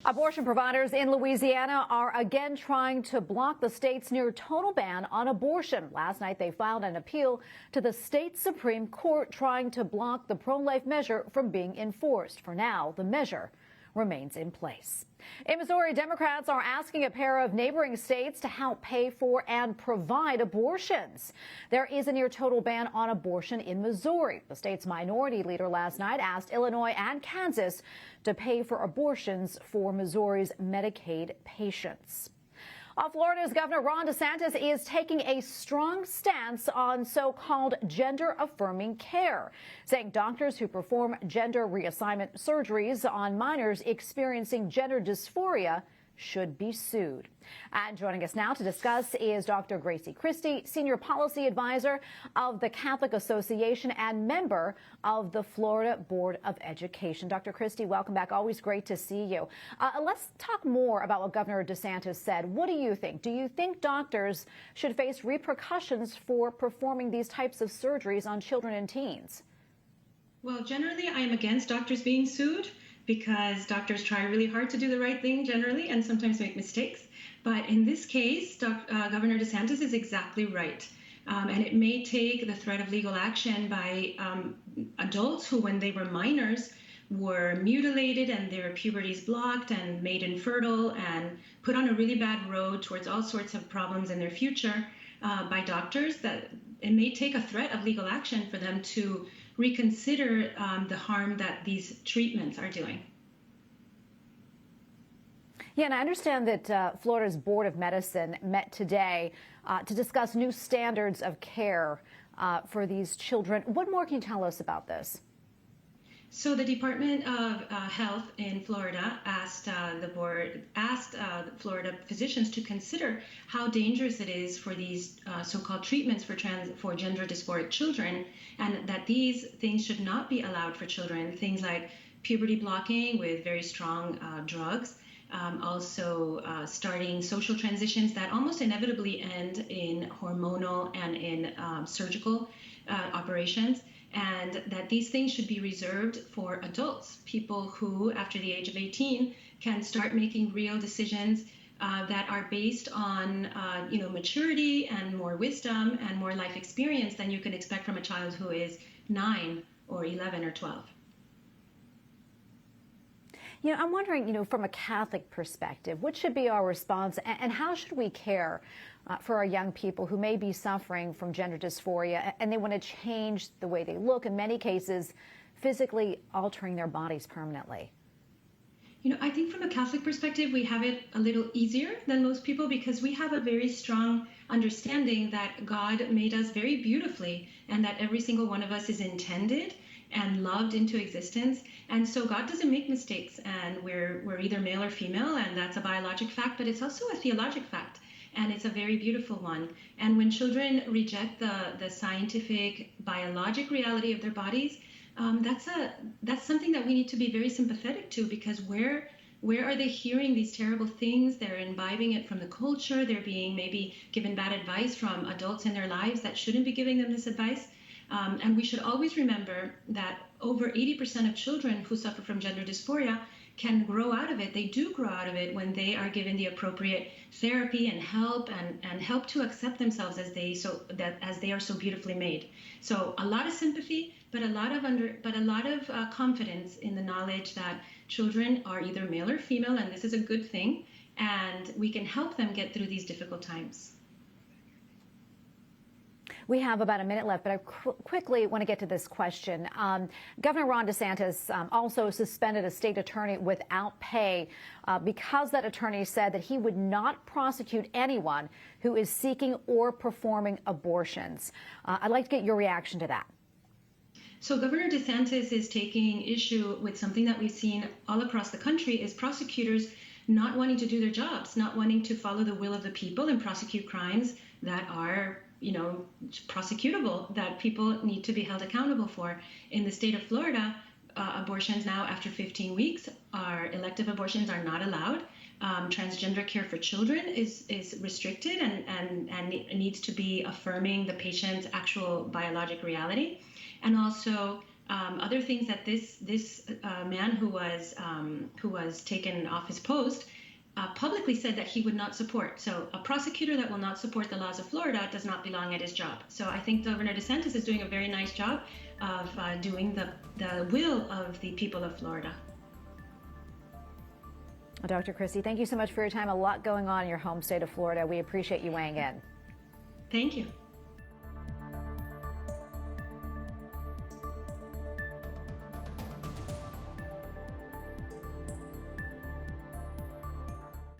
Abortion providers in Louisiana are again trying to block the state's near total ban on abortion. Last night, they filed an appeal to the state Supreme Court trying to block the pro-life measure from being enforced. For now, the measure remains in place. In Missouri, Democrats are asking a pair of neighboring states to help pay for and provide abortions. There is a near total ban on abortion in Missouri. The state's minority leader last night asked Illinois and Kansas to pay for abortions for Missouri's Medicaid patients. Florida's Governor Ron DeSantis is taking a strong stance on so-called gender-affirming care, saying doctors who perform gender reassignment surgeries on minors experiencing gender dysphoria should be sued. And joining us now to discuss is Dr. Grazie Christie, Senior Policy Advisor of the Catholic Association and member of the Florida Board of Education. Dr. Christie, welcome back. Always great to see you. Let's talk more about what Governor DeSantis said. What do you think? Do you think doctors should face repercussions for performing these types of surgeries on children and teens? Well, generally, I am against doctors being sued, because doctors try really hard to do the right thing generally and sometimes make mistakes. But in this case, Governor DeSantis is exactly right. And it may take the threat of legal action by adults who, when they were minors, were mutilated and their puberties blocked and made infertile and put on a really bad road towards all sorts of problems in their future by doctors, that it may take a threat of legal action for them to reconsider the harm that these treatments are doing. Yeah, and I understand that Florida's Board of Medicine met today to discuss new standards of care for these children. What more can you tell us about this? So the Department of Health in Florida asked Florida physicians to consider how dangerous it is for these so-called treatments for gender dysphoric children, and that these things should not be allowed for children. Things like puberty blocking with very strong drugs, also starting social transitions that almost inevitably end in hormonal and in surgical operations. And that these things should be reserved for adults, people who, after the age of 18, can start making real decisions that are based on, maturity and more wisdom and more life experience than you can expect from a child who is 9 or 11 or 12. You know, I'm wondering, from a Catholic perspective, what should be our response and how should we care for our young people who may be suffering from gender dysphoria and they want to change the way they look, in many cases, physically altering their bodies permanently? I think from a Catholic perspective, we have it a little easier than most people because we have a very strong understanding that God made us very beautifully and that every single one of us is intended and loved into existence. And so God doesn't make mistakes, and we're either male or female, and that's a biologic fact, but it's also a theologic fact, and it's a very beautiful one. And when children reject the scientific, biologic reality of their bodies, that's something that we need to be very sympathetic to, because where are they hearing these terrible things? They're imbibing it from the culture. They're being maybe given bad advice from adults in their lives that shouldn't be giving them this advice. And we should always remember that over 80% of children who suffer from gender dysphoria can grow out of it. They do grow out of it when they are given the appropriate therapy and help to accept themselves as they are so beautifully made. So a lot of sympathy, but a lot of confidence in the knowledge that children are either male or female, and this is a good thing, and we can help them get through these difficult times. We have about a minute left, but I quickly want to get to this question. Governor Ron DeSantis also suspended a state attorney without pay because that attorney said that he would not prosecute anyone who is seeking or performing abortions. I'd like to get your reaction to that. So Governor DeSantis is taking issue with something that we've seen all across the country, is prosecutors not wanting to do their jobs, not wanting to follow the will of the people and prosecute crimes that are prosecutable, that people need to be held accountable for. In the state of Florida, abortions now after 15 weeks elective abortions are not allowed. Transgender care for children is restricted and needs to be affirming the patient's actual biologic reality. And also other things that this man who was taken off his post publicly said that he would not support. So a prosecutor that will not support the laws of Florida does not belong at his job. So I think Governor DeSantis is doing a very nice job of doing the will of the people of Florida. Dr. Christie, thank you so much for your time. A lot going on in your home state of Florida. We appreciate you weighing in. Thank you.